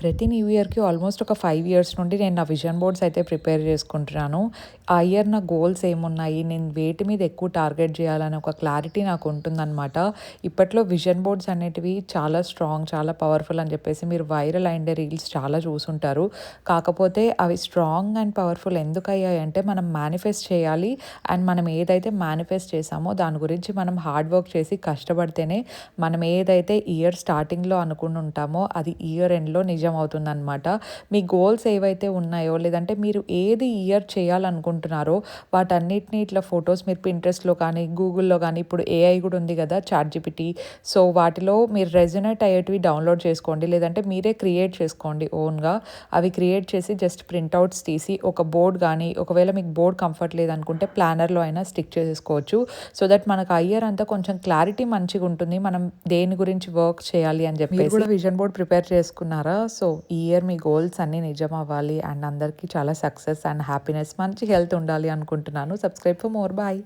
ప్రతి న్యూ ఇయర్‌కి ఆల్మోస్ట్ ఒక 5 ఇయర్స్ నుండి నేను నా విజన్ బోర్డ్స్ అయితే ప్రిపేర్ చేసుకుంటున్నాను. ఆ ఇయర్ నా గోల్స్ ఏమున్నాయి? నేను వేటి మీద ఎక్కువ టార్గెట్ చేయాలని ఒక క్లారిటీ నాకు ఉంటుందనమాట. ఇప్పట్లో విజన్ బోర్డ్స్ అనేటివి చాలా స్ట్రాంగ్, చాలా పవర్‌ఫుల్ అని చెప్పేసి మీరు వైరల్ అయిండే రీల్స్ చాలా చూసుంటారు. కాకపోతే అవి స్ట్రాంగ్ అండ్ పవర్‌ఫుల్ ఎందుకయ్యాయంటే మనం మేనిఫెస్ట్ చేయాలి. అండ్ మనం ఏదైతే మేనిఫెస్ట్ చేసామో దాని గురించి మనం హార్డ్ వర్క్ చేసి కష్టపడితేనే మనం ఏదైతే ఇయర్ స్టార్టింగ్‌లో అనుకుని ఉంటామో అది ఇయర్ ఎండ్‌లో నిజమవుతుందనమాట. మీ గోల్స్ ఏవైతే ఉన్నాయో లేదంటే మీరు ఏది ఇయర్ చేయాలనుకుంటున్నారో వాటన్నిటిని ఇట్లా ఫోటోస్ మీరు పింట్రెస్ట్‌లో కానీ, గూగుల్‌లో కానీ ఇప్పుడు ఏఐ కూడా ఉంది కదా! చాట్‌జిపిటీ. సో, వాటిలో మీరు రెజొనేట్ అయ్యేటివి డౌన్‌లోడ్ చేసుకోండి. లేదంటే మీరే క్రియేట్ చేసుకోండి ఓన్‌గా. అవి క్రియేట్ చేసి జస్ట్ ప్రింట్ ఔట్స్ తీసి ఒక బోర్డ్ గానీ, ఒకవేళ మీకు బోర్డ్ కంఫర్ట్ లేదనుకుంటే ప్లానర్‌లో అయినా స్టిక్ చేసేసుకోవచ్చు. సో దట్ మనకు ఆ ఇయర్ అంతా కొంచెం క్లారిటీ మంచిగుంటుంది. మనం దేని గురించి వర్క్ చేయాలి అని చెప్పేసి. మీరు కూడా విజన్ బోర్డ్ ప్రిపేర్ చేసుకున్నారా? సో, ఈ ఇయర్ మీ గోల్స్ అన్నీ నిజమవ్వాలి అండ్ అందరికీ చాలా సక్సెస్ అండ్ హ్యాపీనెస్, మంచి హెల్త్ ఉండాలి అనుకుంటున్నాను. Subscribe for more. బాయ్.